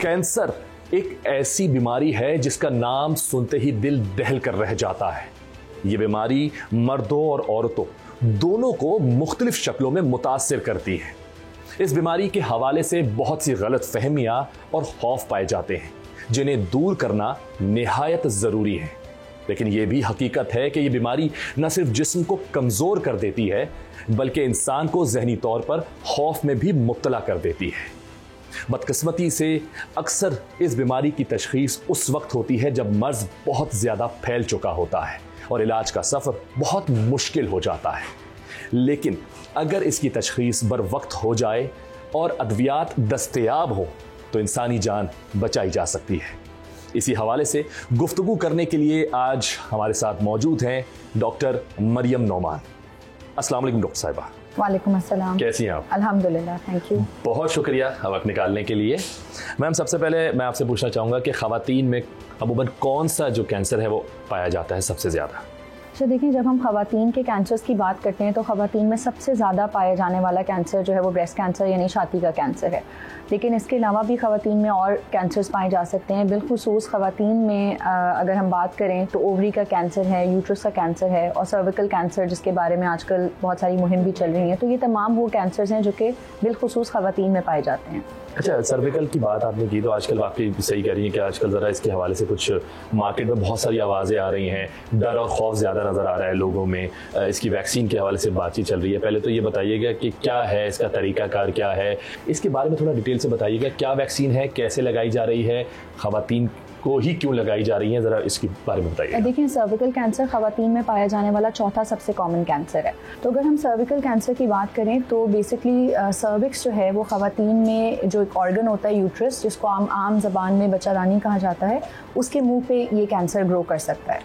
Cancer एक ऐसी बीमारी है जिसका नाम सुनते ही दिल दहल कर रह जाता है। ये बीमारी मर्दों और औरतों दोनों को मुख्तलिफ शक्लों में मुतासिर करती है। इस बीमारी के हवाले से बहुत सी गलत फहमियां और खौफ पाए जाते हैं जिन्हें दूर करना निहायत ज़रूरी है। लेकिन यह भी हकीकत है कि यह बीमारी न सिर्फ जिस्म को कमज़ोर कर देती है बल्कि इंसान को ज़हनी तौर पर खौफ में भी मुब्तला कर देती है। बदकिस्मती से अक्सर इस बीमारी की तशख़ीस उस वक्त होती है जब मर्ज़ बहुत ज़्यादा फैल चुका होता है और इलाज का सफ़र बहुत मुश्किल हो जाता है। लेकिन अगर इसकी तशख़ीस बर वक्त हो जाए और अद्वियात दस्तयाब हो तो इंसानी जान बचाई जा सकती है। इसी हवाले से गुफ्तगू करने के लिए आज हमारे साथ मौजूद हैं डॉक्टर मरियम नोमान। अस्सलाम वालेकुम डॉक्टर साहिबा। वालेकुम अस्सलाम। कैसी हैं आप? अल्हम्दुलिल्लाह, थैंक यू। बहुत शुक्रिया वक्त निकालने के लिए। मैम, सबसे पहले मैं आपसे पूछना चाहूँगा कि ख़वातीन में अमूमन कौन सा जो कैंसर है वो पाया जाता है सबसे ज़्यादा? अच्छा, देखिए, जब हम ख़वातीन के कैंसर्स की बात करते हैं तो ख़वातीन में सबसे ज़्यादा पाया जाने वाला कैंसर जो है वो ब्रेस्ट कैंसर यानी छाती का कैंसर है। लेकिन इसके अलावा भी ख़वातीन में और कैंसर्स पाए जा सकते हैं। बिलखुसूस ख़वातीन में अगर हम बात करें तो ओवरी का कैंसर है, यूट्रस का कैंसर है और सर्विकल कैंसर जिसके बारे में आजकल बहुत सारी मुहिम भी चल रही है। तो ये तमाम वो कैंसर्स हैं जो कि बिलखुसूस ख़वातीन में पाए जाते हैं। अच्छा, सर्विकल की बात आपने की तो आजकल वाकई सही कह रही है कि आजकल ज़रा इसके हवाले से कुछ मार्केट में बहुत सारी आवाज़ें आ रही हैं, डर और खौफ ज़्यादा नज़र आ रहा है लोगों में। इसकी वैक्सीन के हवाले से बातचीत चल रही है। पहले तो ये बताइएगा कि क्या है इसका तरीक़ाकार, क्या है इसके बारे में थोड़ा डिटेल से बताइएगा। क्या वैक्सीन है, कैसे लगाई जा रही है, ख़वातीन को ही क्यों लगाई जा रही है, ज़रा इसके बारे में बताइए। देखिए, सर्विकल कैंसर ख़वातीन में पाया जाने वाला चौथा सबसे कॉमन कैंसर है। तो अगर हम सर्विकल कैंसर की बात करें तो बेसिकली सर्विक्स जो है वो ख़वातीन में जो एक ऑर्गन होता है यूट्रस, जिसको आम ज़बान में बच्चादानी कहा जाता है, उसके मुंह पे ये कैंसर ग्रो कर सकता है।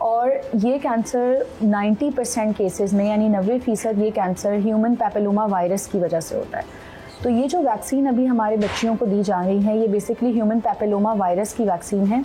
और ये कैंसर 90% केसेस में यानी 90% ये कैंसर ह्यूमन पैपिलोमा वायरस की वजह से होता है। तो ये जो वैक्सीन अभी हमारे बच्चियों को दी जा रही है ये बेसिकली ह्यूमन पैपिलोमा वायरस की वैक्सीन है,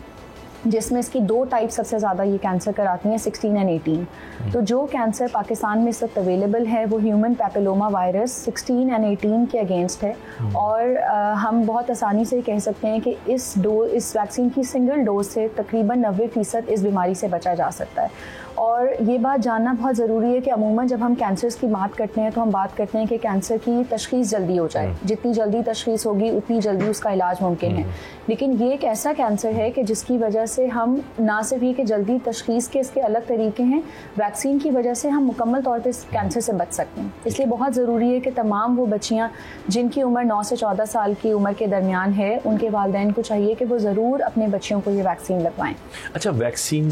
जिसमें इसकी दो टाइप सबसे ज़्यादा ये कैंसर कराती हैं, 16 और 18। तो जो कैंसर पाकिस्तान में इस वक्त अवेलेबल है वो ह्यूमन पैपिलोमा वायरस 16 और 18 के अगेंस्ट है। और हम बहुत आसानी से कह सकते हैं कि इस वैक्सीन की सिंगल डोज से तकरीबन 90% इस बीमारी से बचा जा सकता है। और ये बात जानना बहुत ज़रूरी है कि अमूमन जब हम कैंसर्स की बात करते हैं तो हम बात करते हैं कि कैंसर की तशख़ीस जल्दी हो जाए। जितनी जल्दी तशख़ीस होगी उतनी जल्दी उसका इलाज मुमकिन है। लेकिन ये एक ऐसा कैंसर है कि जिसकी वजह से हम ना सिर्फ ये कि जल्दी तशख़ीस के इसके अलग तरीके हैं, वैक्सीन की वजह से हम मुकम्मल तौर पर इस कैंसर से बच सकते हैं। इसलिए बहुत ज़रूरी है कि तमाम वो बच्चियाँ जिनकी उम्र 9 से 14 साल की उम्र के दरमियान है उनके वालिदैन को चाहिए कि वो ज़रूर अपने बच्चियों को ये वैक्सीन लगवाएं। अच्छा, वैक्सीन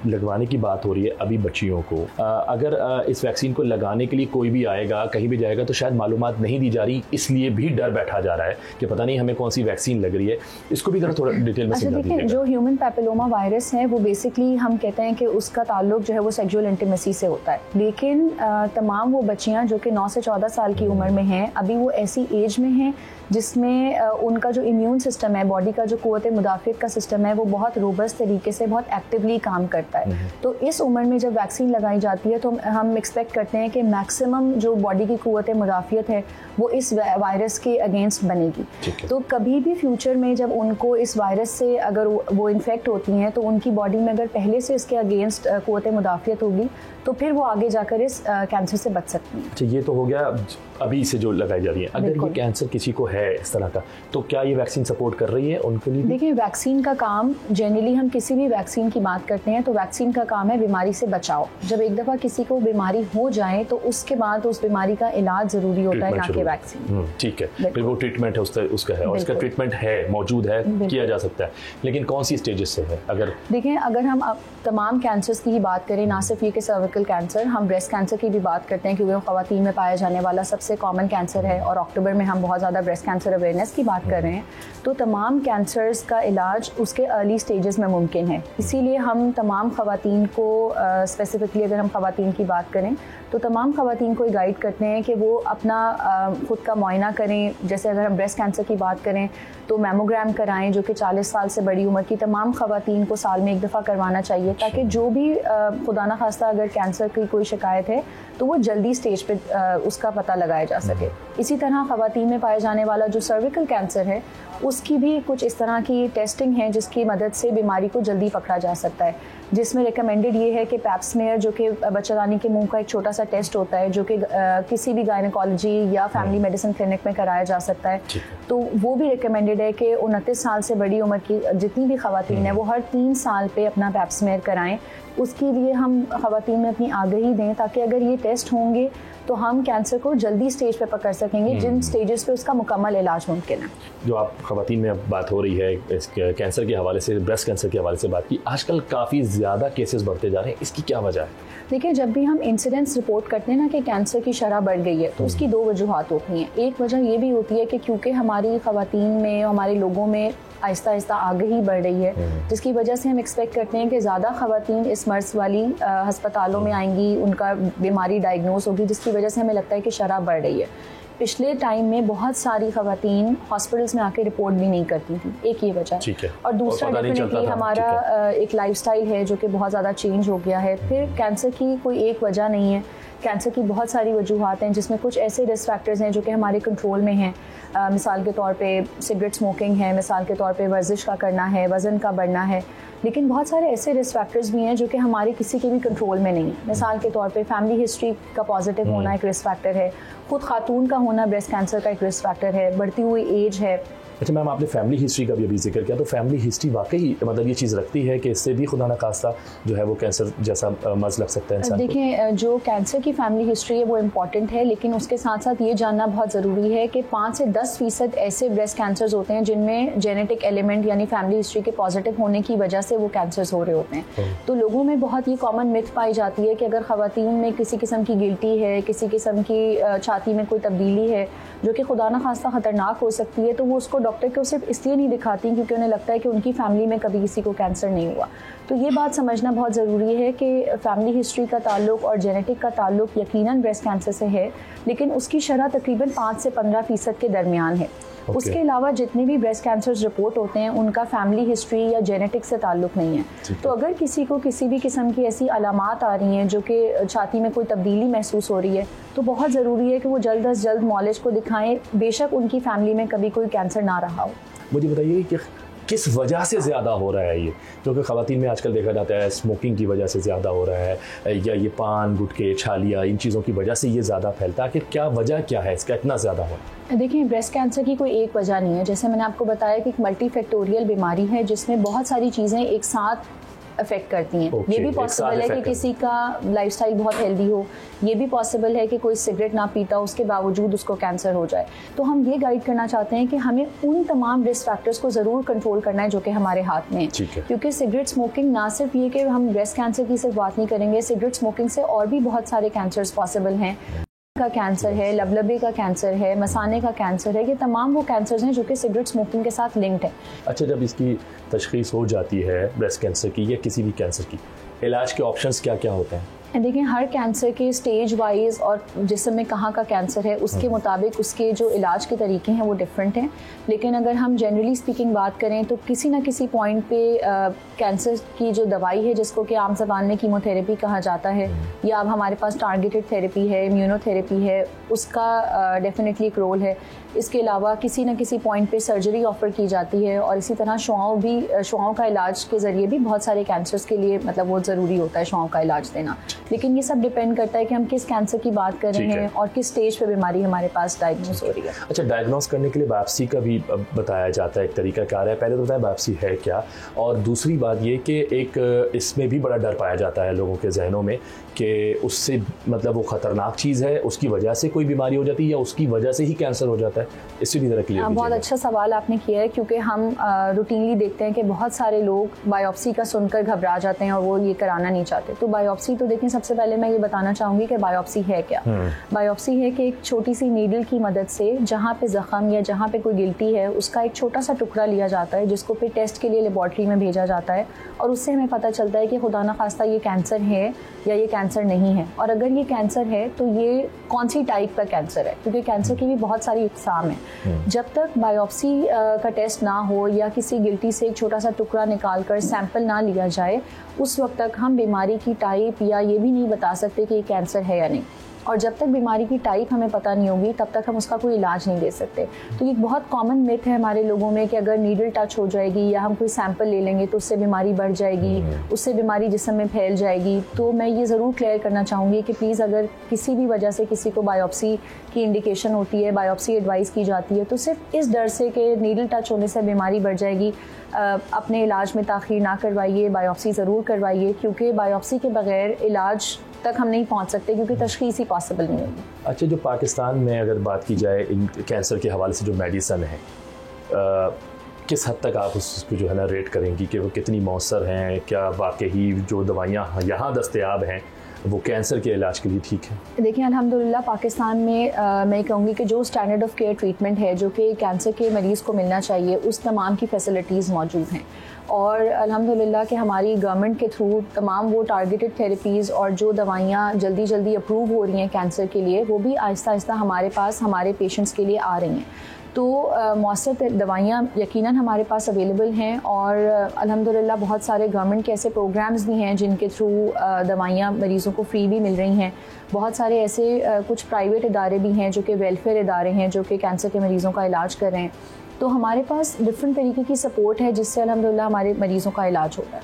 लगवाने की बात हो रही है अभी बच्चियों को, अगर इस वैक्सीन को लगाने के लिए कोई भी आएगा, कहीं भी जाएगा तो शायद मालूमात नहीं दी जा रही, इसलिए भी डर बैठा जा रहा है कि पता नहीं हमें कौन सी वैक्सीन लग रही है। इसको भी थोड़ा डिटेल में समझा दीजिएगा। जो ह्यूमन पैपिलोमा वायरस है वो बेसिकली हम कहते हैं कि उसका ताल्लुक जो है वो सेक्सुअल इंटीमेसी से होता है। लेकिन तमाम वो बच्चियां जो कि 9 से 14 साल की उम्र में हैं, अभी वो ऐसी एज में हैं जिसमें उनका जो इम्यून सिस्टम है, बॉडी का जो क़ुव्वत मुदाफ़ियत का सिस्टम है वो बहुत रोबस्ट तरीके से बहुत एक्टिवली काम करता है। तो इस उम्र में जब वैक्सीन लगाई जाती है तो हम एक्सपेक्ट करते हैं कि मैक्सिमम जो बॉडी की क़ुव्वत मुदाफ़ियत है वो इस वायरस के अगेंस्ट बनेगी। तो कभी भी फ्यूचर में जब उनको इस वायरस से अगर वो इन्फेक्ट होती हैं तो उनकी बॉडी में अगर पहले से इसके अगेंस्ट क़ुव्वत मुदाफ़ियत होगी तो फिर वो आगे जाकर इस कैंसर से बच सकती हैं। अच्छा, ये तो हो गया अभी से जो लगाई जा रही है। अगर ये कैंसर किसी को है इस तरह का तो क्या ये वैक्सीन सपोर्ट कर रही है उनके लिए? देखिए, वैक्सीन का काम जनरली हम किसी भी वैक्सीन की बात करते हैं तो वैक्सीन का काम है बीमारी से बचाओ। जब एक दफ़ा किसी को बीमारी हो जाए तो उसके बाद उस बीमारी का इलाज ज़रूरी होता है, ना कि वैक्सीन। ठीक है, फिर वो ट्रीटमेंट है उसका है और इसका ट्रीटमेंट है, मौजूद है, किया जा सकता है। लेकिन कौन सी स्टेजेस से है? अगर देखिए, अगर हम तमाम कैंसर्स की ही बात करें, ना सिर्फ ये कि सर्विकल कैंसर, हम ब्रेस्ट कैंसर की भी बात करते हैं क्योंकि वो ख़वातीन में पाया जाने वाला सबसे कॉमन कैंसर है और अक्टूबर में हम बहुत ज़्यादा ब्रेस्ट कैंसर अवेयरनेस की बात कर रहे हैं। तो तमाम कैंसर्स का इलाज उसके अर्ली स्टेजेस में मुमकिन है। इसीलिए हम तमाम ख़वातीन को स्पेसिफिकली अगर हम ख़वातीन की बात करें तो तमाम ख़वातीन को गाइड करते हैं कि वो अपना ख़ुद का मुआयना करें। जैसे अगर हम ब्रेस्ट कैंसर की बात करें तो मैमोग्राम कराएं, जो कि 40 साल से बड़ी उम्र की तमाम ख़वातीन को साल में एक दफ़ा करवाना चाहिए, ताकि जो भी खुदा न खास्ता अगर कैंसर की कोई शिकायत है तो वो जल्दी स्टेज पे उसका पता लगाया जा सके। इसी तरह ख़वातीन में पाए जाने वाला जो सर्विकल कैंसर है उसकी भी कुछ इस तरह की टेस्टिंग है जिसकी मदद से बीमारी को जल्दी पकड़ा जा सकता है, जिसमें रिकमेंडेड ये है कि पैप स्मेयर जो कि बच्चादानी के मुंह का एक छोटा सा टेस्ट होता है जो कि किसी भी गायनेकोलॉजी या फैमिली मेडिसिन क्लिनिक में कराया जा सकता है, तो वो भी रिकमेंडेड है कि 29 साल से बड़ी उम्र की जितनी भी खवातीन हैं वो हर 3 साल पे अपना पैप स्मेयर कराएं। उसके लिए हम खवातीन में अपनी आगाही दें ताकि अगर ये टेस्ट होंगे तो हम कैंसर को जल्दी स्टेज पे पकड़ सकेंगे जिन स्टेजेस पे उसका मुकम्मल इलाज मुमकिन है। जो आप खवातीन में अब बात हो रही है इस कैंसर के हवाले से, ब्रेस्ट कैंसर के हवाले से बात की, आजकल काफ़ी ज़्यादा केसेस बढ़ते जा रहे हैं, इसकी क्या वजह है? देखिए, जब भी हम इंसिडेंट्स रिपोर्ट करते हैं ना कि कैंसर की शरह बढ़ गई है तो उसकी 2 वजूहात होती हैं। एक वजह ये भी होती है कि क्योंकि हमारी खवातीन में, हमारे लोगों में आहिस्ता आहिस्ता आगाही बढ़ रही है, जिसकी वजह से हम एक्सपेक्ट करते हैं कि ज़्यादा खवातीन इस मर्ज वाली हस्पतालों में आएंगी, उनका बीमारी डायग्नोस होगी, जिसकी वजह से हमें लगता है कि शरह बढ़ रही है। पिछले टाइम में बहुत सारी खवातीन हॉस्पिटल्स में आके रिपोर्ट भी नहीं करती थी, एक ये वजह है। और दूसरा डेफिनेटली हमारा एक लाइफस्टाइल है जो कि बहुत ज़्यादा चेंज हो गया है। फिर कैंसर की कोई एक वजह नहीं है, कैंसर की बहुत सारी वजूहात हैं जिसमें कुछ ऐसे रिस्क फैक्टर्स हैं जो कि हमारे कंट्रोल में हैं। मिसाल के तौर पे सिगरेट स्मोकिंग है, मिसाल के तौर पे वर्जिश का करना है, वज़न का बढ़ना है, लेकिन बहुत सारे ऐसे रिस्क फैक्टर्स भी हैं जो कि हमारे किसी के भी कंट्रोल में नहीं है। मिसाल के तौर पे फैमिली हिस्ट्री का पॉजिटिव होना एक रिस्क फैक्टर है, खुद खातून का होना ब्रेस्ट कैंसर का एक रिस्क फैक्टर है, बढ़ती हुई एज है। अच्छा मैम, आपने फैमिली हिस्ट्री का भी अभी जिक्र किया, तो फैमिली हिस्ट्री वाकई मतलब ये चीज़ रखती है कि इससे भी खुदा न खास्ता जो है वो कैंसर जैसा मर्ज लग सकता है इंसान को? देखिए, जो कैंसर की फैमिली हिस्ट्री है वो इम्पॉर्टेंट है, लेकिन उसके साथ साथ ये जानना बहुत ज़रूरी है कि 5 से 10% ऐसे ब्रेस्ट कैंसर्स होते हैं जिनमें जेनेटिक एलिमेंट यानी फैमिली हिस्ट्री के पॉजिटिव होने की वजह से वो कैंसर्स हो रहे होते हैं। तो लोगों में बहुत ही कॉमन मिथ पाई जाती है कि अगर खवातीन में किसी किस्म की गिल्टी है, किसी किस्म की छाती में कोई तब्दीली है जो कि खुदा न खास्ता ख़तरनाक हो सकती है, तो वो उसको डॉक्टर को सिर्फ इसलिए नहीं दिखाती क्योंकि उन्हें लगता है कि उनकी फैमिली में कभी किसी को कैंसर नहीं हुआ। तो ये बात समझना बहुत ज़रूरी है कि फैमिली हिस्ट्री का ताल्लुक और जेनेटिक का ताल्लुक यकीनन ब्रेस्ट कैंसर से है, लेकिन उसकी शरह तकरीबन 5 से 15% के दरमियान है। उसके अलावा जितने भी ब्रेस्ट कैंसर्स रिपोर्ट होते हैं उनका फैमिली हिस्ट्री या जेनेटिक से ताल्लुक नहीं है। तो अगर किसी को किसी भी किस्म की ऐसी अलामात आ रही हैं जो कि छाती में कोई तब्दीली महसूस हो रही है, तो बहुत ज़रूरी है कि वो जल्द अज जल्द मौलिज को दिखाएं, बेशक उनकी फैमिली में कभी कोई कैंसर ना रहा हो। मुझे बताइए कि किस वजह से ज़्यादा हो रहा है ये, क्योंकि ख़वातीन में आजकल देखा जाता है स्मोकिंग की वजह से ज़्यादा हो रहा है, या ये पान गुटखे छालिया इन चीज़ों की वजह से ये ज़्यादा फैलता है, आखिर क्या वजह क्या है इसका इतना ज़्यादा हो? देखिए, ब्रेस्ट कैंसर की कोई एक वजह नहीं है। जैसे मैंने आपको बताया कि एक मल्टीफैक्टोरियल बीमारी है जिसमें बहुत सारी चीज़ें एक साथ अफेक्ट करती हैं। ये भी पॉसिबल है कि किसी का लाइफस्टाइल बहुत हेल्दी हो, ये भी पॉसिबल है कि कोई सिगरेट ना पीता उसके बावजूद उसको कैंसर हो जाए। तो हम ये गाइड करना चाहते हैं कि हमें उन तमाम रिस्क फैक्टर्स को ज़रूर कंट्रोल करना है जो कि हमारे हाथ में है, क्योंकि सिगरेट स्मोकिंग ना सिर्फ ये कि हम ब्रेस्ट कैंसर की सिर्फ बात नहीं करेंगे, सिगरेट स्मोकिंग से और भी बहुत सारे कैंसर्स पॉसिबल हैं। का कैंसर है, लबलबे का कैंसर है, मसाने का कैंसर है, ये तमाम वो कैंसर्स हैं जो कि सिगरेट स्मोकिंग के साथ लिंक्ड है। अच्छा, जब इसकी तशखीस हो जाती है ब्रेस्ट कैंसर की या किसी भी कैंसर की, इलाज के ऑप्शंस क्या क्या होते हैं? देखिए, हर कैंसर के स्टेज वाइज और जिस्म में कहाँ का कैंसर है उसके मुताबिक उसके जो इलाज के तरीके हैं वो डिफरेंट हैं, लेकिन अगर हम जनरली स्पीकिंग बात करें तो किसी ना किसी पॉइंट पे कैंसर की जो दवाई है जिसको कि आम ज़बान में कीमोथेरेपी कहा जाता है, या अब हमारे पास टारगेटेड थेरेपी है, इम्यूनोथेरेपी है, उसका डेफिनेटली एक रोल है। इसके अलावा किसी न किसी पॉइंट पे सर्जरी ऑफ़र की जाती है, और इसी तरह शुआओं का इलाज के ज़रिए भी बहुत सारे कैंसर्स के लिए मतलब वो ज़रूरी होता है शुआओं का इलाज देना। लेकिन ये सब डिपेंड करता है कि हम किस कैंसर की बात कर रहे हैं और किस स्टेज पे बीमारी हमारे पास डायग्नोस हो रही है। अच्छा, डायग्नोस करने के लिए बायोप्सी का भी बताया जाता है, एक तरीका कार है। पहले तो बताया बायोप्सी है क्या, और दूसरी बात ये कि एक इसमें भी बड़ा डर पाया जाता है लोगों के जहनों में कि उससे मतलब वो ख़तरनाक चीज़ है, उसकी वजह से कोई बीमारी हो जाती है या उसकी वजह से ही कैंसर हो जाता है। इससे भी ज़रा क्लियर। बहुत अच्छा सवाल आपने किया है, क्योंकि हम रूटीनली देखते हैं कि बहुत सारे लोग बायोप्सी का सुनकर घबरा जाते हैं और वो ये कराना नहीं चाहते। तो बायोप्सी तो देखिए, सबसे पहले मैं ये बताना चाहूँगी कि बायोप्सी है क्या। बायोप्सी है कि एक छोटी सी नीडल की मदद से जहाँ पे ज़ख़म या जहाँ पे कोई गिल्टी है उसका एक छोटा सा टुकड़ा लिया जाता है, जिसको फिर टेस्ट के लिए लेबॉर्ट्री में भेजा जाता है, और उससे हमें पता चलता है कि खुदा न खास्ता ये कैंसर है या ये कैंसर नहीं है, और अगर ये कैंसर है तो ये कौन सी टाइप का कैंसर है, क्योंकि कैंसर की भी बहुत सारी इक़साम है। जब तक बायोप्सी का टेस्ट ना हो या किसी गिल्टी से एक छोटा सा टुकड़ा निकाल कर सैंपल ना लिया जाए, उस वक्त तक हम बीमारी की टाइप या ये भी नहीं बता सकते कि ये कैंसर है या नहीं। और जब तक बीमारी की टाइप हमें पता नहीं होगी तब तक हम उसका कोई इलाज नहीं दे सकते। तो ये एक बहुत कॉमन मिथ है हमारे लोगों में कि अगर नीडल टच हो जाएगी या हम कोई सैंपल ले लेंगे तो उससे बीमारी बढ़ जाएगी, उससे बीमारी जिस्म में फैल जाएगी। तो मैं ये ज़रूर क्लियर करना चाहूँगी कि प्लीज़ अगर किसी भी वजह से किसी को बायोप्सी की इंडिकेशन होती है, बायोप्सी एडवाइस की जाती है, तो सिर्फ इस डर से कि नीडल टच होने से बीमारी बढ़ जाएगी अपने इलाज में ताख़ीर ना करवाइए, बायोप्सी ज़रूर करवाइए, क्योंकि बायोप्सी के बगैर इलाज तक हम नहीं पहुंच सकते, क्योंकि तशख़ीस ही पॉसिबल नहीं होगी। अच्छा, जो पाकिस्तान में अगर बात की जाए इन कैंसर के हवाले से जो मेडिसन है, किस हद तक आप उसको जो है ना रेट करेंगी कि वो कितनी मौसर हैं? क्या वाकई जो दवाइयाँ यहाँ दस्तयाब हैं वो कैंसर के इलाज के लिए ठीक है? देखिए, अल्हम्दुलिल्लाह पाकिस्तान में मैं कहूँगी कि जो स्टैंडर्ड ऑफ केयर ट्रीटमेंट है जो कि कैंसर के मरीज़ को मिलना चाहिए, उस तमाम की फैसिलिटीज़ मौजूद हैं। और अल्हम्दुलिल्लाह कि हमारी गवर्नमेंट के थ्रू तमाम वो टारगेटेड थेरेपीज़ और जो दवाइयाँ जल्दी जल्दी अप्रूव हो रही हैं कैंसर के लिए, वो भी आहिस्ता आहिस्ता हमारे पास हमारे पेशेंट्स के लिए आ रही हैं। तो मौसर दवाइयाँ यकीनन हमारे पास अवेलेबल हैं और अल्हम्दुलिल्लाह बहुत सारे गवर्नमेंट के ऐसे प्रोग्राम्स भी हैं जिनके थ्रू दवाइयाँ मरीज़ों को फ्री भी मिल रही हैं। बहुत सारे ऐसे कुछ प्राइवेट इदारे भी हैं जो कि वेलफेयर इदारे हैं जो कि कैंसर के मरीज़ों का इलाज कर रहे हैं। तो हमारे पास डिफरेंट तरीके की सपोर्ट है जिससे अल्हम्दुलिल्लाह हमारे मरीज़ों का इलाज होता है।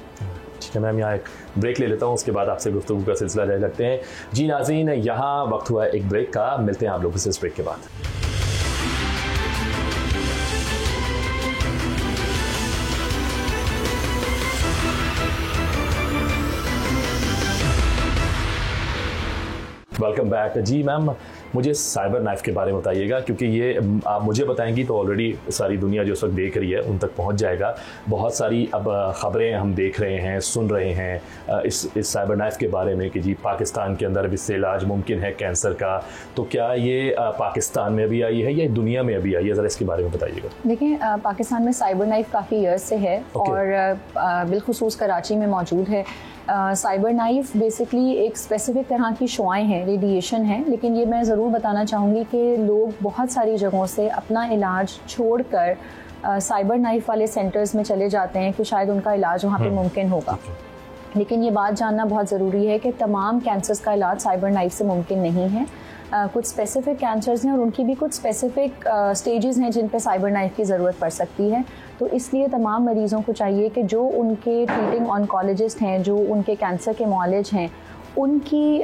ठीक है मैम, यहाँ एक ब्रेक ले लेता हूँ, उसके बाद आपसे गुफ्तगू का सिलसिला जारी रखते हैं। जी नाज़रीन, यहाँ वक्त हुआ है एक ब्रेक का, मिलते हैं आप लोगों से इस ब्रेक के बाद। Welcome back. जी मैम, मुझे साइबर नाइफ के बारे में बताइएगा, क्योंकि ये आप मुझे बताएंगी तो ऑलरेडी सारी दुनिया जो उस वक्त देख रही है उन तक पहुंच जाएगा। बहुत सारी अब ख़बरें हम देख रहे हैं, सुन रहे हैं इस साइबर नाइफ के बारे में कि जी पाकिस्तान के अंदर अब इससे इलाज मुमकिन है कैंसर का। तो क्या ये पाकिस्तान में अभी आई है या दुनिया में अभी आई है? ज़रा इसके बारे में बताइएगा। देखिए, पाकिस्तान में साइबर नाइफ काफ़ी ईयर्स से है और बिलखुसूस कराची में मौजूद है। साइबर नाइफ बेसिकली एक स्पेसिफिक तरह की शुआएं हैं, रेडिएशन है, लेकिन ये मैं ज़रूर बताना चाहूँगी कि लोग बहुत सारी जगहों से अपना इलाज छोड़कर साइबर नाइफ वाले सेंटर्स में चले जाते हैं कि शायद उनका इलाज वहाँ पे मुमकिन होगा। लेकिन ये बात जानना बहुत ज़रूरी है कि तमाम कैंसर्स का इलाज साइबर नाइफ से मुमकिन नहीं है। कुछ स्पेसिफिक कैंसर्स हैं और उनकी भी कुछ स्पेसिफिक स्टेजेस हैं जिन पे साइबर नाइफ की ज़रूरत पड़ सकती है। तो इसलिए तमाम मरीज़ों को चाहिए कि जो उनके ट्रीटिंग ऑन्कोलॉजिस्ट हैं, जो उनके कैंसर के मुआलिज हैं, उनकी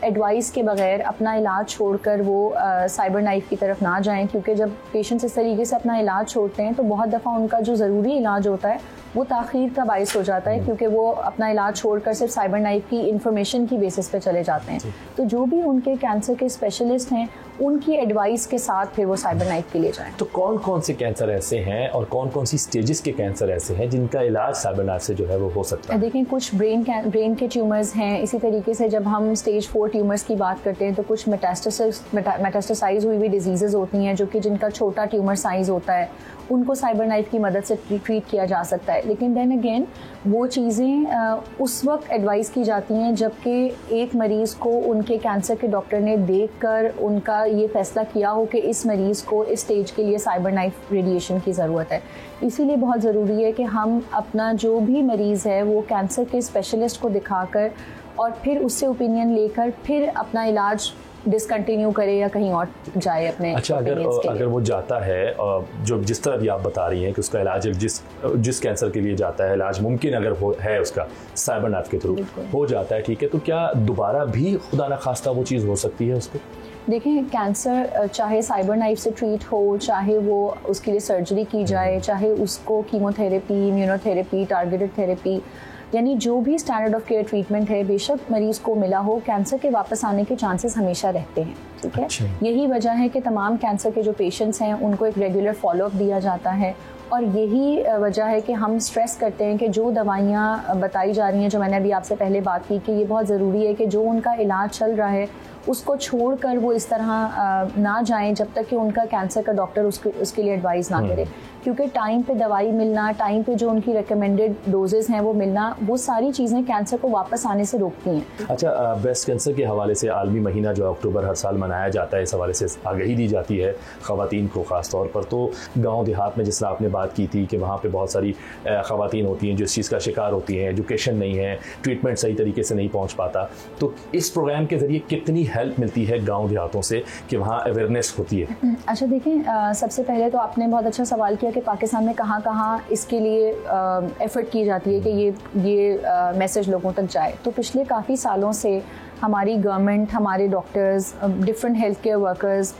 एडवाइस के बगैर अपना इलाज छोड़कर वो साइबर नाइफ की तरफ ना जाएं, क्योंकि जब पेशेंट्स इस तरीके से अपना इलाज छोड़ते हैं तो बहुत दफ़ा उनका जो ज़रूरी इलाज होता है वो ताख़ीर का बाइस हो जाता है, क्योंकि वो अपना इलाज छोड़कर सिर्फ साइबर नाइफ की इन्फॉर्मेशन की बेसिस पे चले जाते हैं। तो जो भी उनके कैंसर के स्पेशलिस्ट हैं उनकी एडवाइस के साथ फिर वो साइबर नाइफ के लिए जाएं। तो कौन कौन से कैंसर ऐसे हैं और कौन कौन सी स्टेजेस के कैंसर ऐसे हैं जिनका इलाज साइबर नाइफ से जो है वो हो सकता है? देखिए, कुछ ब्रेन के ट्यूमर्स हैं। इसी तरीके से जब हम स्टेज 4 ट्यूमर्स की बात करते हैं तो कुछ मेटास्टेसाइज हुई डिजीज़ होती हैं जो कि जिनका छोटा ट्यूमर साइज़ होता है, उनको साइबर नाइफ की मदद से ट्रीट किया जा सकता है। लेकिन देन अगेन वो चीज़ें उस वक्त एडवाइस की जाती हैं जबकि एक मरीज़ को उनके कैंसर के डॉक्टर ने देखकर उनका ये फैसला किया हो कि इस मरीज़ को इस स्टेज के लिए साइबर नाइफ रेडिएशन की ज़रूरत है। इसीलिए बहुत ज़रूरी है कि हम अपना जो भी मरीज़ है वो कैंसर के स्पेशलिस्ट को दिखाकर और फिर उससे ओपिनियन लेकर फिर अपना इलाज डिसकंटिन्यू करे या कहीं और जाए अपने। अच्छा, अगर वो जाता है जो जिस तरह भी आप बता रही हैं कि उसका इलाज जिस कैंसर के लिए जाता है इलाज मुमकिन अगर वो है उसका साइबर नाइफ के थ्रू हो जाता है, ठीक है, तो क्या दोबारा भी खुदा न खास्ता वो चीज़ हो सकती है उसको? देखिए, कैंसर चाहे साइबर नाइफ से ट्रीट हो, चाहे वो उसके लिए सर्जरी की जाए, चाहे उसको कीमोथेरेपी, इम्यूनोथेरेपी, टारगेटेड थेरेपी, यानी जो भी स्टैंडर्ड ऑफ केयर ट्रीटमेंट है बेशक मरीज़ को मिला हो, कैंसर के वापस आने के चांसेस हमेशा रहते हैं। ठीक है, यही वजह है कि तमाम कैंसर के जो पेशेंट्स हैं उनको एक रेगुलर फॉलोअप दिया जाता है और यही वजह है कि हम स्ट्रेस करते हैं कि जो दवाइयाँ बताई जा रही हैं, जो मैंने अभी आपसे पहले बात की कि ये बहुत ज़रूरी है कि जो उनका इलाज चल रहा है उसको छोड़कर वो इस तरह ना जाएं जब तक कि उनका कैंसर का डॉक्टर उसके लिए एडवाइस ना करे, क्योंकि टाइम पे दवाई मिलना, टाइम पे जो उनकी रिकमेंडेड डोजेज़ हैं वो मिलना, वो सारी चीज़ें कैंसर को वापस आने से रोकती हैं। अच्छा, ब्रेस्ट कैंसर के हवाले से आलमी महीना जो अक्टूबर हर साल मनाया जाता है, इस हवाले से आगाही दी जाती है ख़वातीन को ख़ास तौर पर। तो गाँव देहात में जिस तरह आपने बात की थी कि वहाँ पर बहुत सारी ख़वातीन होती हैं जो इस चीज़ का शिकार होती हैं, एजुकेशन नहीं है, ट्रीटमेंट सही तरीके से नहीं पहुँच पाता, तो इस प्रोग्राम के ज़रिए कितनी हेल्प मिलती है गाँव देहातों से कि वहाँ अवेयरनेस होती है? अच्छा देखें, सबसे पहले तो आपने बहुत अच्छा सवाल किया कि पाकिस्तान में कहाँ कहाँ इसके लिए एफ़र्ट की जाती है कि ये मैसेज लोगों तक जाए। तो पिछले काफ़ी सालों से हमारी गवर्नमेंट, हमारे doctors, different health care workers,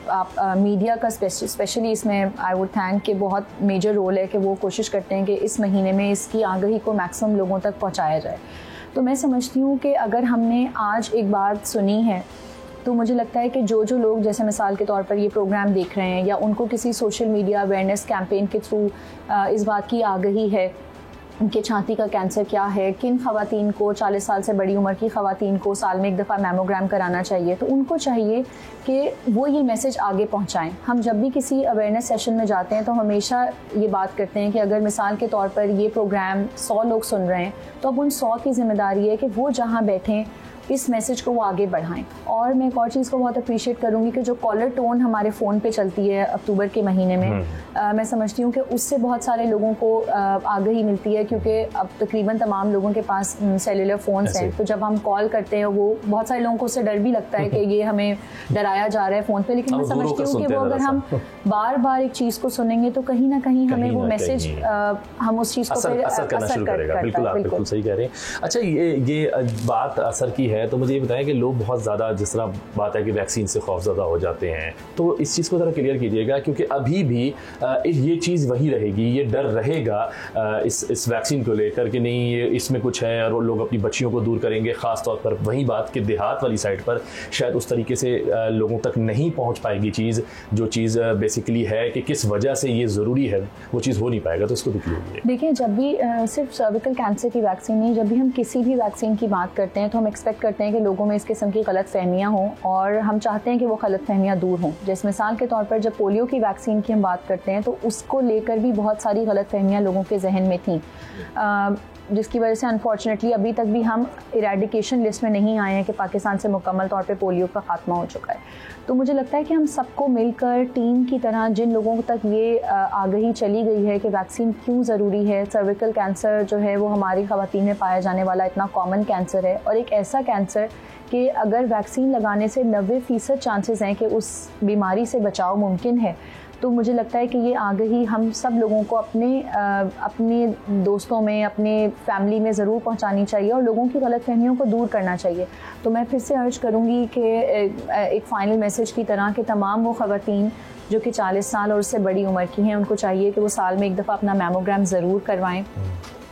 media का स्पेशली इसमें आई वुड थैंक कि बहुत मेजर रोल है कि वो कोशिश करते हैं कि इस महीने में इसकी आगाही को मैक्सिमम लोगों तक पहुँचाया जाए। तो मैं समझती हूँ कि अगर हमने आज एक बात सुनी है तो मुझे लगता है कि जो लोग जैसे मिसाल के तौर पर ये प्रोग्राम देख रहे हैं या उनको किसी सोशल मीडिया अवेयरनेस कैंपेन के थ्रू इस बात की आगाही है कि छाती का कैंसर क्या है, किन ख़वातीन को, 40 साल से बड़ी उम्र की ख़वातीन को साल में एक दफ़ा मैमोग्राम कराना चाहिए, तो उनको चाहिए कि वो ये मैसेज आगे पहुंचाएं। हम जब भी किसी अवेयरनेस सेशन में जाते हैं तो हमेशा ये बात करते हैं कि अगर मिसाल के तौर पर ये प्रोग्राम 100 लोग सुन रहे हैं तो अब उन 100 की जिम्मेदारी है कि वो जहाँ बैठें इस मैसेज को वो आगे बढ़ाएं। और मैं एक और चीज़ को बहुत अप्रिशिएट करूँगी कि जो कॉलर टोन हमारे फ़ोन पे चलती है अक्टूबर के महीने में, मैं समझती हूँ कि उससे बहुत सारे लोगों को आगाही मिलती है, क्योंकि अब तकरीबन तमाम लोगों के पास सेलुलर फ़ोन्स हैं। तो जब हम कॉल करते हैं वो बहुत सारे लोगों को उससे डर भी लगता है कि ये हमें डराया जा रहा है फ़ोन पे, लेकिन मैं समझती हूँ कि वो अगर हम बार बार एक चीज़ को सुनेंगे तो कहीं ना कहीं हमें वो मैसेज, हम उस चीज़ को असर करना शुरू करेगा। बिल्कुल, आप बिल्कुल सही कह रहे हैं। अच्छा, ये बात असर की है तो मुझे ये बताएं कि लोग बहुत ज़्यादा, जिस तरह बात है कि वैक्सीन से खौफज़दा हो जाते हैं, तो इस चीज़ को ज़रा क्लियर कीजिएगा, क्योंकि अभी भी ये चीज़ वही रहेगी, ये डर रहेगा इस वैक्सीन को लेकर कि नहीं ये इसमें कुछ है और लोग अपनी बच्चियों को दूर करेंगे। ख़ास तौर पर वही बात कि देहात वाली साइड पर शायद उस तरीके से लोगों तक नहीं पहुँच पाएगी चीज़, जो चीज़ बेसिकली है कि किस वजह से ये ज़रूरी है, वो चीज़ हो नहीं पाएगा। तो इसको भी क्लियर कीजिए। देखिए, जब भी सिर्फ सर्विकल कैंसर की वैक्सीन नहीं, जब भी हम किसी भी वैक्सीन की बात करते हैं तो हम एक्सपेक्ट करते हैं कि लोगों में इस किस्म की गलत फहमियाँ हों और हम चाहते हैं कि वो गलत फहमियाँ दूर हों। जैसे मिसाल के तौर पर जब पोलियो की वैक्सीन की हम बात करते हैं तो उसको लेकर भी बहुत सारी गलत फहमियाँ लोगों के जहन में थी, जिसकी वजह से अनफॉर्चुनेटली अभी तक भी हम इरेडिकेशन लिस्ट में नहीं आए हैं कि पाकिस्तान से मुकम्मल तौर पे पोलियो का खात्मा हो चुका है। तो मुझे लगता है कि हम सबको मिलकर टीम की तरह, जिन लोगों तक ये आगाही चली गई है कि वैक्सीन क्यों ज़रूरी है, सर्विकल कैंसर जो है वो हमारी ख़वातीन में पाया जाने वाला इतना कॉमन कैंसर है और एक ऐसा कैंसर कि अगर वैक्सीन लगाने से 90% चांसेस हैं कि उस बीमारी से बचाव मुमकिन है। तो मुझे लगता है कि ये आगाही हम सब लोगों को अपने दोस्तों में, अपने फैमिली में ज़रूर पहुंचानी चाहिए और लोगों की गलतफहमियों को दूर करना चाहिए। तो मैं फिर से अर्ज करूंगी कि एक फ़ाइनल मैसेज की तरह कि तमाम वो ख़वातीन जो कि 40 साल और उससे बड़ी उम्र की हैं, उनको चाहिए कि वो साल में एक दफ़ा अपना मैमोग्राम ज़रूर करवाएँ।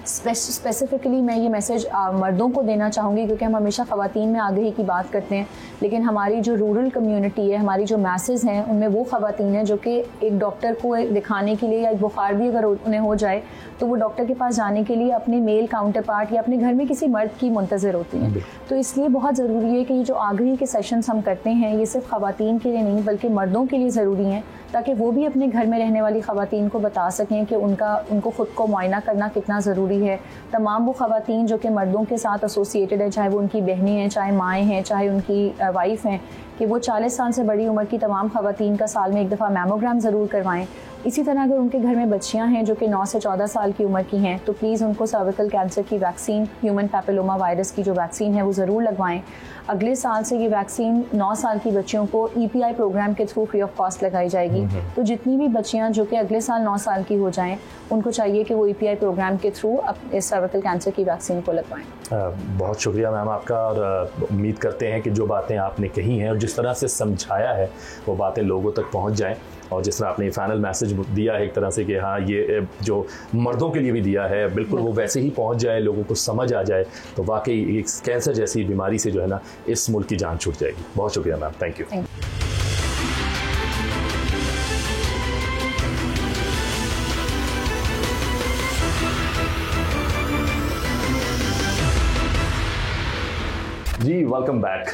स्पेसिफिकली मैं ये मैसेज मर्दों को देना चाहूँगी, क्योंकि हम हमेशा ख़वातीन में आगाही की बात करते हैं, लेकिन हमारी जो रूरल कम्युनिटी है, हमारी जो मैसेज हैं, उनमें वो ख़वातीन हैं जो कि एक डॉक्टर को दिखाने के लिए या एक बुखार भी अगर उन्हें हो जाए तो वो डॉक्टर के पास जाने के लिए अपने मेल काउंटर पार्ट या अपने घर में किसी मर्द की मुंतज़र होती हैं। तो इसलिए बहुत ज़रूरी है कि ये जो आगाही के सेशंस हम करते हैं ये सिर्फ ख़वातीन के लिए नहीं बल्कि मर्दों के लिए ज़रूरी हैं, ताकि वो भी अपने घर में रहने वाली ख़वातीन को बता सकें कि उनको ख़ुद को मुआयना करना कितना ज़रूरी है। तमाम वो ख़वातीन जो कि मर्दों के साथ एसोसिएटेड है, चाहे वो उनकी बहनें हैं, चाहे माएँ हैं, चाहे उनकी वाइफ हैं, कि वो 40 साल से बड़ी उम्र की तमाम ख़वातीन का साल में एक दफ़ा मैमोग्राम ज़रूर करवाएं। इसी तरह अगर उनके घर में बच्चियां हैं जो कि 9 से 14 साल की उम्र की हैं तो प्लीज़ उनको सर्विकल कैंसर की वैक्सीन, ह्यूमन पैपिलोमा वायरस की जो वैक्सीन है वो ज़रूर लगवाएं। अगले साल से ये वैक्सीन 9 साल की बच्चियों को EPI प्रोग्राम के थ्रू फ्री ऑफ कॉस्ट लगाई जाएगी। तो जितनी भी बच्चियां जो कि अगले साल 9 साल की हो जाएं उनको चाहिए कि वो EPI प्रोग्राम के थ्रू इस सर्विकल कैंसर की वैक्सीन को लगवाएं। बहुत शुक्रिया मैम आपका, और उम्मीद करते हैं कि जो बातें आपने कही हैं और जिस तरह से समझाया है वो बातें लोगों तक पहुँच जाएँ, और जिस तरह आपने फाइनल मैसेज दिया है एक तरह से कि हाँ ये जो मर्दों के लिए भी दिया है बिल्कुल वो वैसे ही पहुंच जाए, लोगों को समझ आ जाए, तो वाकई एक कैंसर जैसी बीमारी से जो है ना इस मुल्क की जान छूट जाएगी। बहुत शुक्रिया मैम, थैंक यू। जी वेलकम बैक।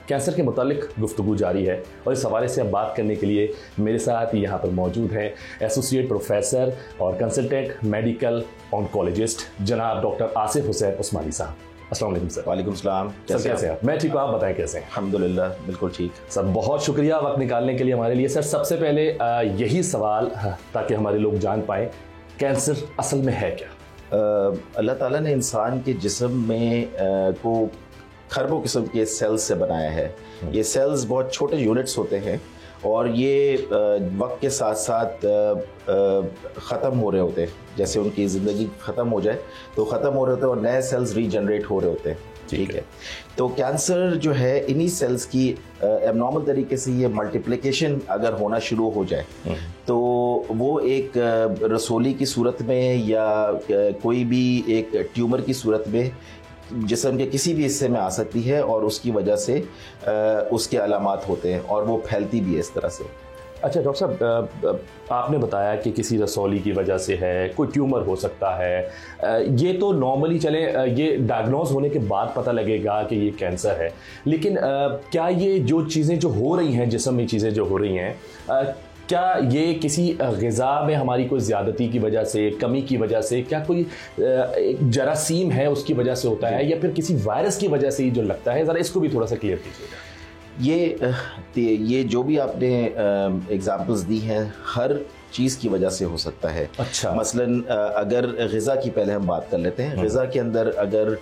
कैंसर के मुतालिक गुफ्तगू जारी है और इस हवाले से अब बात करने के लिए मेरे साथ यहाँ पर मौजूद हैं एसोसिएट प्रोफेसर और कंसल्टेंट मेडिकल ऑन्कोलॉजिस्ट जनाब डॉक्टर आसिफ हुसैन उस्मानी साहब। अस्सलाम वालेकुम सर। वालेकुम सलाम। सर कैसे हैं आप? मैं ठीक हूँ, आप बताएं कैसे हैं? अल्हम्दुलिल्लाह बिल्कुल ठीक। सर बहुत शुक्रिया वक्त निकालने के लिए हमारे लिए। सर सबसे पहले यही सवाल ताकि हमारे लोग जान पाएँ, कैंसर असल में है क्या? अल्लाह ताला ने इंसान के जिस्म में को खरबों किस्म के सेल्स से बनाया है। ये सेल्स बहुत छोटे यूनिट्स होते हैं और ये वक्त के साथ साथ ख़त्म हो रहे होते हैं। जैसे उनकी ज़िंदगी ख़त्म हो जाए तो ख़त्म हो रहे होते हैं और नए सेल्स रीजनरेट हो रहे होते हैं। ठीक है, तो कैंसर जो है इन्हीं सेल्स की एबनॉर्मल तरीके से ये मल्टीप्लिकेशन अगर होना शुरू हो जाए तो वो एक रसोली की सूरत में या कोई भी एक ट्यूमर की सूरत में जिस्म के किसी भी हिस्से में आ सकती है और उसकी वजह से उसके अलामात होते हैं और वो फैलती भी है इस तरह से। अच्छा डॉक्टर साहब, आपने बताया कि किसी रसौली की वजह से है, कोई ट्यूमर हो सकता है, ये तो नॉर्मली चले ये डायग्नोज होने के बाद पता लगेगा कि ये कैंसर है, लेकिन क्या ये जो चीज़ें जो हो रही हैं, जिस्म में चीज़ें जो हो रही हैं, क्या ये किसी ग़िज़ा में हमारी कोई ज़्यादती की वजह से, कमी की वजह से, क्या कोई एक जरासीम है उसकी वजह से होता है या फिर किसी वायरस की वजह से ही जो लगता है? ज़रा इसको भी थोड़ा सा क्लियर कीजिएगा। ये जो भी आपने एग्जांपल्स दी हैं हर चीज़ की वजह से हो सकता है। अच्छा, मसलन अगर ग़िज़ा की पहले हम बात कर लेते हैं। ग़िज़ा के अंदर अगर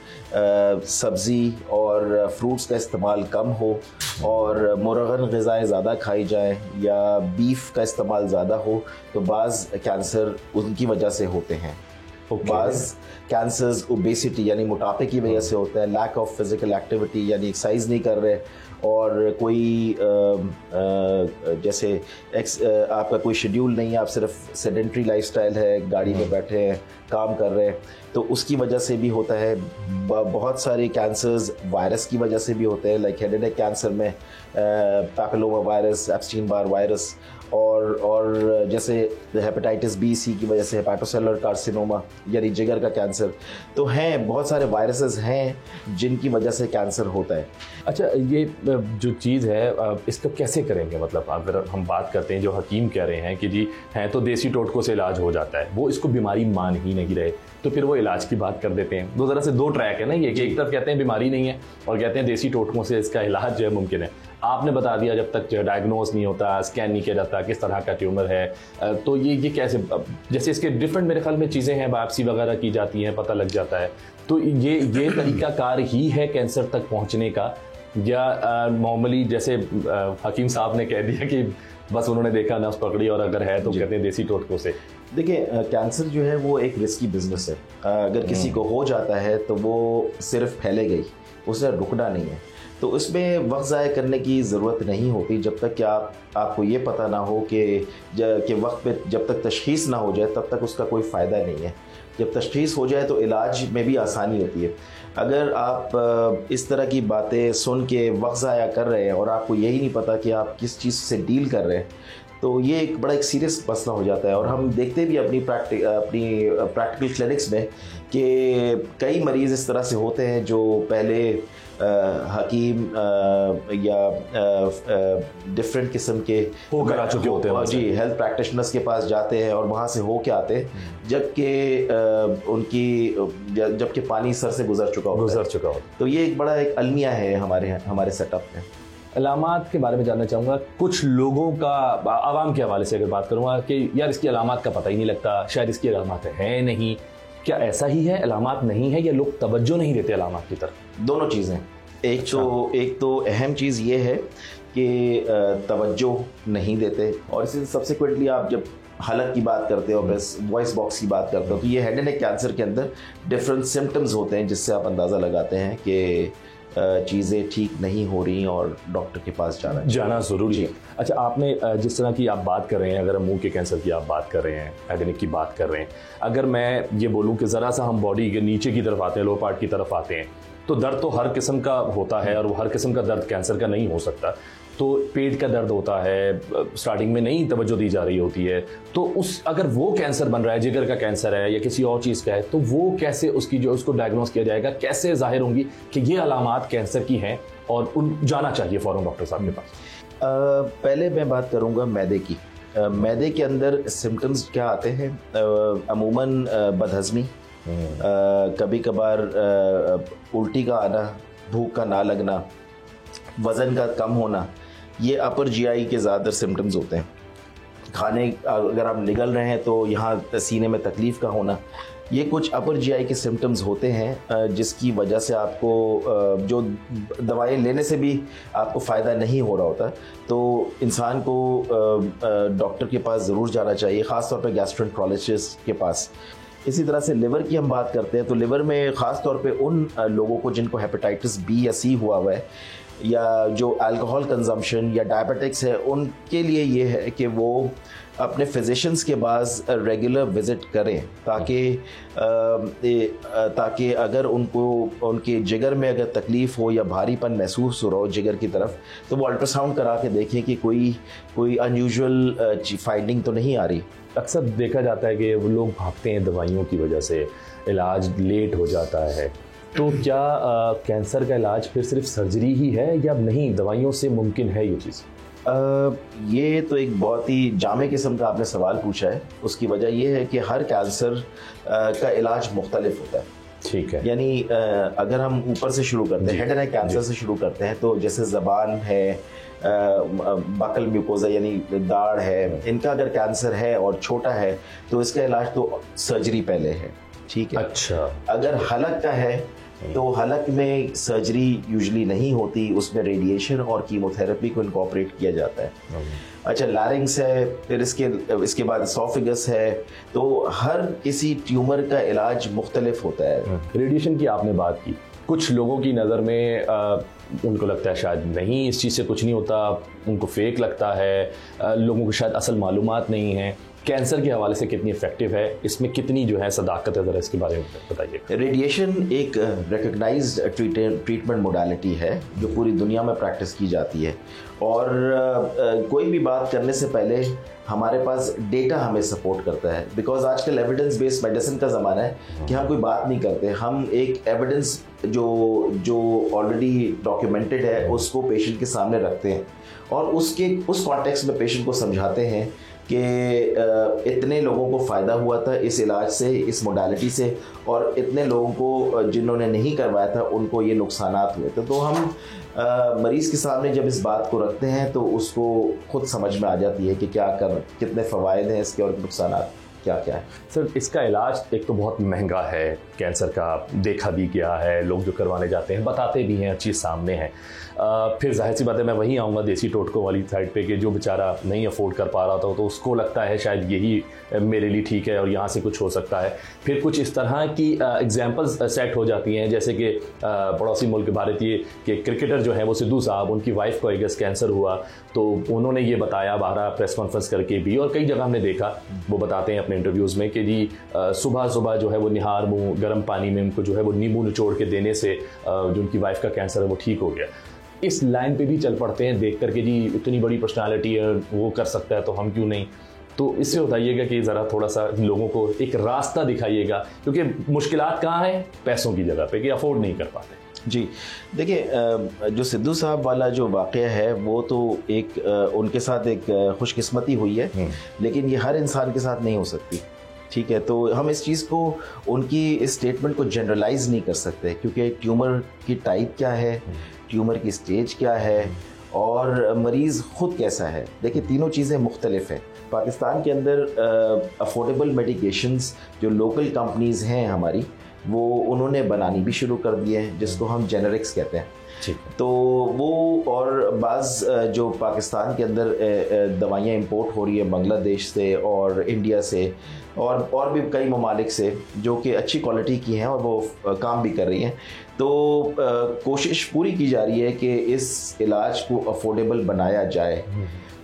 सब्ज़ी और फ्रूट्स का इस्तेमाल कम हो और मुरगन ग़िज़ाएँ ज़्यादा खाई जाएँ या बीफ का इस्तेमाल ज़्यादा हो तो बाज़ कैंसर उनकी वजह से होते हैं। बाज़ कैंसर्स ओबेसिटी यानी मोटापे की वजह से होता है, लैक ऑफ फिज़िकल एक्टिविटी यानी एक्सरसाइज नहीं कर रहे और कोई जैसे आपका कोई शेड्यूल नहीं है, आप सिर्फ सेडेंट्री लाइफस्टाइल है, गाड़ी में बैठे हैं, काम कर रहे हैं, तो उसकी वजह से भी होता है। बहुत सारे कैंसर्स वायरस की वजह से भी होते हैं, like head and neck cancer में papilloma virus, Epstein Barr virus और जैसे हेपेटाइटिस बी सी की वजह से हेपाटोसेलुलर कार्सिनोमा यानी जिगर का कैंसर। तो हैं बहुत सारे वायरसेस हैं जिनकी वजह से कैंसर होता है। अच्छा, ये जो चीज़ है इसको कैसे करेंगे? मतलब अगर हम बात करते हैं, जो हकीम कह रहे हैं कि जी हैं तो देसी टोटकों से इलाज हो जाता है, वो इसको बीमारी मान ही नहीं रहे तो फिर वो इलाज की बात कर देते हैं। दो ज़रा से दो ट्रैक है ना ये, कि एक तरफ कहते हैं बीमारी नहीं है और कहते हैं देसी टोटकों से इसका इलाज जो है मुमकिन है। आपने बता दिया जब तक जो डायग्नोज नहीं होता, स्कैन नहीं किया जाता किस तरह का ट्यूमर है, तो ये कैसे, जैसे इसके डिफरेंट मेरे ख्याल में चीज़ें हैं, बायोप्सी वगैरह की जाती हैं, पता लग जाता है, तो ये तरीकाकार ही है कैंसर तक पहुँचने का या नॉर्मली जैसे हकीम साहब ने कह दिया कि बस उन्होंने देखा नस पकड़ी और अगर है तो कहते हैं देसी टोटकों से? देखिए, कैंसर जो है वो एक रिस्की बिजनेस है। अगर किसी को हो जाता है तो वो सिर्फ फैलेगा ही, उसे रुकना नहीं है। तो इसमें वक्त ज़ाया करने की ज़रूरत नहीं होती जब तक कि आपको ये पता ना हो कि वक्त पे जब तक तशख़ीस ना हो जाए तब तक उसका कोई फ़ायदा नहीं है। जब तशख़ीस हो जाए तो इलाज में भी आसानी होती है। अगर आप इस तरह की बातें सुन के वक्त ज़ाया कर रहे हैं और आपको यही नहीं पता कि आप किस चीज़ से डील कर रहे हैं तो ये एक सीरियस मसला हो जाता है। और हम देखते भी अपनी प्रैक्टिकल क्लिनिक्स में कि कई मरीज़ इस तरह से होते हैं जो पहले हकीम या डिफरेंट किस्म के होकर आ चुके होते हैं जी, हेल्थ प्रैक्टिशनर्स के पास जाते हैं और वहाँ से हो के आते हैं जबकि पानी सर से गुजर चुका हो। तो ये एक बड़ा एक अलमिया है हमारे सेटअप में। अलामात के बारे में जानना चाहूँगा। कुछ लोगों का, आवाम के हवाले से अगर बात करूँगा कि यार इसकी अलामात का पता ही नहीं लगता, शायद इसकी अलामात है नहीं, क्या ऐसा ही है, अलामात नहीं है या लोग तवज्जो नहीं देते अलामात की तरफ? दोनों चीज़ें। एक तो अहम चीज़ ये है कि तवज्जो नहीं देते और इसी सब्सिक्वेंटली आप जब हलक की बात करते हो, बस वॉइस बॉक्स की बात करते हो, तो ये हेड एंड नेक कैंसर के अंदर डिफरेंट सिम्टम्स होते हैं जिससे आप अंदाज़ा लगाते हैं कि चीज़ें ठीक नहीं हो रही और डॉक्टर के पास जाना ज़रूरी है। अच्छा, आपने जिस तरह की आप बात कर रहे हैं, अगर मुंह के कैंसर की आप बात कर रहे हैं, हेड एंड नेक की बात कर रहे हैं, अगर मैं ये बोलूँ कि ज़रा सा हम बॉडी के नीचे की तरफ आते हैं, लोअर पार्ट की तरफ आते हैं, तो दर्द तो हर किस्म का होता है और वो हर किस्म का दर्द कैंसर का नहीं हो सकता। तो पेट का दर्द होता है, स्टार्टिंग में नहीं तवज्जो दी जा रही होती है, तो उस अगर वो कैंसर बन रहा है, जिगर का कैंसर है या किसी और चीज़ का है, तो वो कैसे उसकी जो उसको डायग्नोस किया जाएगा, कैसे जाहिर होंगी कि ये अलामात कैंसर की हैं और उन जाना चाहिए फ़ौरन डॉक्टर साहब के पास? पहले मैं बात करूँगा मैदे की। मैदे के अंदर सिम्टम्स क्या आते हैं? अमूमन बदहज़मी, कभी कभार उल्टी का आना, भूख का ना लगना, वज़न का कम होना, ये अपर जीआई के ज़्यादातर सिम्टम्स होते हैं। खाने अगर आप निगल रहे हैं तो यहाँ सीने में तकलीफ़ का होना, ये कुछ अपर जीआई के सिम्टम्स होते हैं जिसकी वजह से आपको जो दवाएं लेने से भी आपको फ़ायदा नहीं हो रहा होता, तो इंसान को डॉक्टर के पास ज़रूर जाना चाहिए, ख़ास तौर पे गैस्ट्रोएंटरोलॉजिस्ट के पास। इसी तरह से लिवर की हम बात करते हैं तो लिवर में ख़ास तौर पे उन लोगों को जिनको हेपेटाइटिस बी या सी हुआ हुआ है या जो अल्कोहल कंजम्पशन या डायबिटिक्स है, उनके लिए ये है कि वो अपने फिजिशियंस के पास रेगुलर विज़िट करें ताकि अगर उनको उनके जिगर में अगर तकलीफ़ हो या भारीपन महसूस हो रहा हो जिगर की तरफ, तो वो अल्ट्रासाउंड करा के देखें कि कोई अनयूजुअल फाइंडिंग तो नहीं आ रही। अक्सर देखा जाता है कि वो लोग भागते हैं दवाइयों की वजह से, इलाज लेट हो जाता है, तो क्या कैंसर का इलाज फिर सिर्फ सर्जरी ही है या नहीं, दवाइयों से मुमकिन है ये चीज़? ये तो एक बहुत ही जामे किस्म का आपने सवाल पूछा है। उसकी वजह यह है कि हर कैंसर का इलाज मुख्तलिफ होता है। ठीक है, यानी अगर हम ऊपर से शुरू करते हैं, हेड एंड नेक कैंसर से शुरू करते हैं, तो जैसे ज़बान है, बकल म्यूकोजा यानी दाढ़ है, इनका अगर कैंसर है और छोटा है तो इसका इलाज तो सर्जरी पहले है। ठीक है। अच्छा, अगर हलक का है तो हलक में सर्जरी यूजुअली नहीं होती, उसमें रेडिएशन और कीमोथेरेपी को इनकॉर्पोरेट किया जाता है। अच्छा, लैरिंग्स है, फिर इसके बाद एसोफेगस है, तो हर किसी ट्यूमर का इलाज मुख्तलिफ होता है। रेडिएशन की आपने बात की, कुछ लोगों की नज़र में उनको लगता है शायद नहीं, इस चीज़ से कुछ नहीं होता, उनको फेक लगता है, लोगों को शायद असल मालूमात नहीं है। कैंसर के हवाले से कितनी इफेक्टिव है, इसमें कितनी जो है सदाकत है, ज़रा इसके बारे में बताइए। रेडिएशन एक रिकग्नाइज्ड ट्रीटमेंट मोडालिटी है जो पूरी दुनिया में प्रैक्टिस की जाती है, और कोई भी बात करने से पहले हमारे पास डेटा हमें सपोर्ट करता है, बिकॉज आजकल एविडेंस बेस्ड मेडिसिन का ज़माना है कि हम कोई बात नहीं करते, हम एक एविडेंस जो ऑलरेडी डॉक्यूमेंटेड है उसको पेशेंट के सामने रखते हैं और उस कॉन्टेक्स्ट में पेशेंट को समझाते हैं कि इतने लोगों को फ़ायदा हुआ था इस इलाज से, इस मोडालिटी से, और इतने लोगों को जिन्होंने नहीं करवाया था उनको ये नुकसानात हुए थे। तो हम मरीज़ के सामने जब इस बात को रखते हैं तो उसको खुद समझ में आ जाती है कि कितने फ़वायद हैं इसके और नुकसानात क्या क्या है। सर, इसका इलाज एक तो बहुत महंगा है, कैंसर का देखा भी गया है, लोग जो करवाने जाते हैं बताते भी हैं, चीज़ सामने है। फिर जाहिर सी बात है मैं वहीं आऊँगा देसी टोटकों वाली साइड पे कि जो बेचारा नहीं अफोर्ड कर पा रहा था तो उसको लगता है शायद यही मेरे लिए ठीक है और यहाँ से कुछ हो सकता है। फिर कुछ इस तरह की एग्जांपल्स सेट हो जाती हैं, जैसे कि पड़ोसी मुल्क भारतीय के क्रिकेटर जो हैं वो सिद्धू साहब, उनकी वाइफ को आई गेस कैंसर हुआ, तो उन्होंने ये बताया बाहर प्रेस कॉन्फ्रेंस करके भी, और कई जगह हमने देखा वो बताते हैं अपने इंटरव्यूज़ में कि जी सुबह सुबह जो है वो निहार मुँह गर्म पानी में उनको जो है वो नींबू निचोड़ के देने से जो उनकी वाइफ का कैंसर है वो ठीक हो गया। इस लाइन पे भी चल पड़ते हैं देख करके जी इतनी बड़ी पर्सनालिटी है, वो कर सकता है तो हम क्यों नहीं। तो इससे बताइएगा कि ज़रा थोड़ा सा लोगों को एक रास्ता दिखाइएगा, क्योंकि मुश्किलात कहाँ हैं, पैसों की जगह पे, कि अफोर्ड नहीं कर पाते। जी देखिए, जो सिद्धू साहब वाला जो वाक़या है वो तो एक उनके साथ एक खुशकिस्मती हुई है, लेकिन ये हर इंसान के साथ नहीं हो सकती। ठीक है, तो हम इस चीज़ को, उनकी इस स्टेटमेंट को जनरलाइज नहीं कर सकते, क्योंकि ट्यूमर की टाइप क्या है, ट्यूमर की स्टेज क्या है, और मरीज़ ख़ुद कैसा है। देखिए, तीनों चीज़ें मुख्तलिफ हैं। पाकिस्तान के अंदर अफोर्डेबल मेडिकेशंस जो लोकल कंपनीज़ हैं हमारी, वो उन्होंने बनानी भी शुरू कर दिए हैं, जिसको हम जेनरिक्स कहते हैं। तो वो, और बाज़ जो पाकिस्तान के अंदर दवाइयाँ इंपोर्ट हो रही है बांग्लादेश से और इंडिया से और भी कई ममालिक से, जो कि अच्छी क्वालिटी की हैं और वो काम भी कर रही हैं। तो कोशिश पूरी की जा रही है कि इस इलाज को अफोर्डेबल बनाया जाए।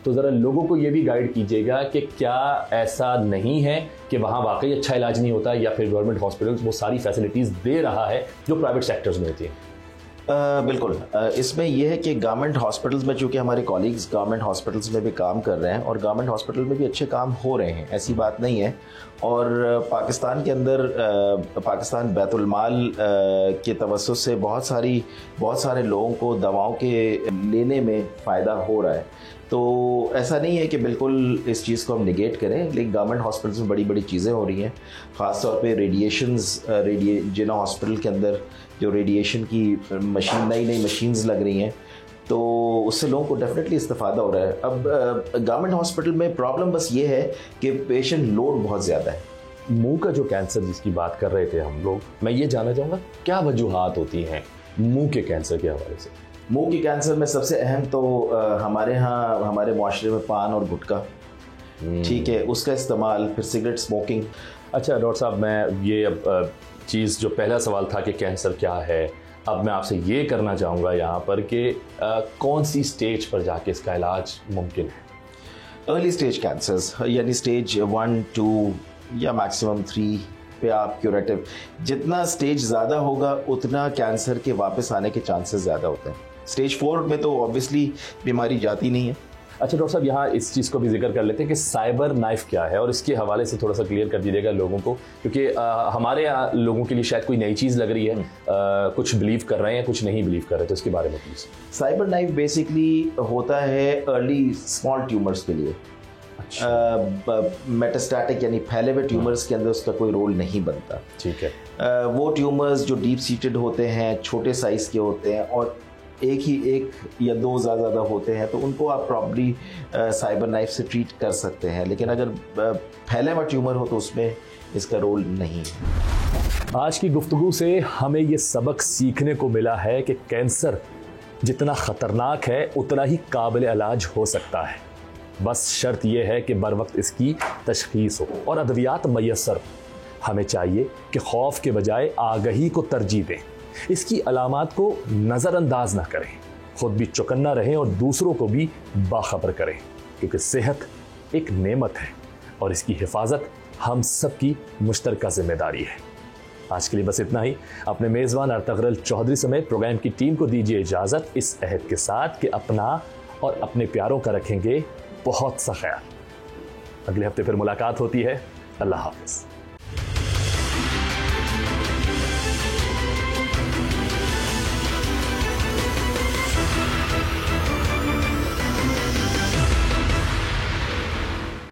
तो ज़रा लोगों को ये भी गाइड कीजिएगा कि क्या ऐसा नहीं है कि वहाँ वाकई अच्छा इलाज नहीं होता, या फिर गवर्नमेंट हॉस्पिटल्स वो सारी फैसिलिटीज़ दे रहा है जो प्राइवेट सेक्टर्स में होती हैं। बिल्कुल। इसमें यह है कि गवर्नमेंट हॉस्पिटल्स में, चूँकि हमारे कॉलीग्स गवर्नमेंट हॉस्पिटल्स में भी काम कर रहे हैं और गवर्नमेंट हॉस्पिटल में भी अच्छे काम हो रहे हैं, ऐसी बात नहीं है। और पाकिस्तान के अंदर पाकिस्तान बैतुल माल के तवस्सुस से बहुत सारे लोगों को दवाओं के लेने में फ़ायदा हो रहा है। तो ऐसा नहीं है कि बिल्कुल इस चीज़ को हम निगेट करें, लेकिन गवर्नमेंट हॉस्पिटल्स में बड़ी बड़ी चीज़ें हो रही हैं। ख़ास तौर पे जिना हॉस्पिटल के अंदर जो रेडिएशन की नई मशीन्स लग रही हैं, तो उससे लोगों को डेफिनेटली इस्तेफादा हो रहा है। अब गवर्नमेंट हॉस्पिटल में प्रॉब्लम बस ये है कि पेशेंट लोड बहुत ज़्यादा है। मुंह का जो कैंसर जिसकी बात कर रहे थे हम लोग, मैं ये जानना चाहूँगा क्या वजूहात होती हैं मुंह के कैंसर के हवाले से? मुंह के कैंसर में सबसे अहम तो हमारे यहाँ हमारे माशरे में पान और गुटखा, ठीक है, उसका इस्तेमाल, फिर सिगरेट स्मोकिंग। अच्छा डॉक्टर साहब, मैं ये अब चीज़ जो पहला सवाल था कि कैंसर क्या है, अब मैं आपसे ये करना चाहूँगा यहाँ पर कि कौन सी स्टेज पर जाके इसका इलाज मुमकिन है? अर्ली स्टेज कैंसर्स, यानी स्टेज 1, 2 या मैक्सिमम 3 पे आप क्यूरेटिव, जितना स्टेज ज़्यादा होगा उतना कैंसर के वापस आने के चांसेस ज़्यादा होते हैं। स्टेज 4 में तो ऑब्वियसली बीमारी जाती नहीं है। अच्छा डॉक्टर साहब, यहाँ इस चीज़ को भी जिक्र कर लेते हैं कि साइबर नाइफ क्या है और इसके हवाले से थोड़ा सा क्लियर कर दीजिएगा लोगों को, क्योंकि हमारे यहाँ लोगों के लिए शायद कोई नई चीज़ लग रही है, कुछ बिलीव कर रहे हैं, कुछ नहीं बिलीव कर रहे, तो इसके बारे में प्लीज़। साइबर नाइफ बेसिकली होता है अर्ली स्मॉल ट्यूमर्स के लिए। मेटास्टैटिक यानी फैले हुए ट्यूमर्स के अंदर उसका कोई रोल नहीं बनता। ठीक है। वो ट्यूमर्स जो डीप सीटेड होते हैं, छोटे साइज़ के होते हैं और एक या दो ज़्यादा होते हैं, तो उनको आप प्रॉब्ली साइबर नाइफ से ट्रीट कर सकते हैं। लेकिन अगर फैला हुआ ट्यूमर हो तो उसमें इसका रोल नहीं है। आज की गुफ्तगू से हमें ये सबक सीखने को मिला है कि कैंसर जितना ख़तरनाक है उतना ही काबिल इलाज हो सकता है। बस शर्त यह है कि बर वक्त इसकी तशख़ीस हो और अद्वियात मैसर हो। हमें चाहिए कि खौफ के बजाय आगही को तरजीह दें, इसकी अलामात को नज़रअंदाज ना करें, खुद भी चौकन्ना रहें और दूसरों को भी बाखबर करें, क्योंकि सेहत एक नेमत है और इसकी हिफाजत हम सब की मुश्तरका जिम्मेदारी है। आज के लिए बस इतना ही। अपने मेज़बान अर्तगरल चौधरी समेत प्रोग्राम की टीम को दीजिए इजाज़त, इस अहद के साथ कि अपना और अपने प्यारों का रखेंगे बहुत सा ख्याल। अगले हफ्ते फिर मुलाकात होती है। अल्लाह हाफ़िज़।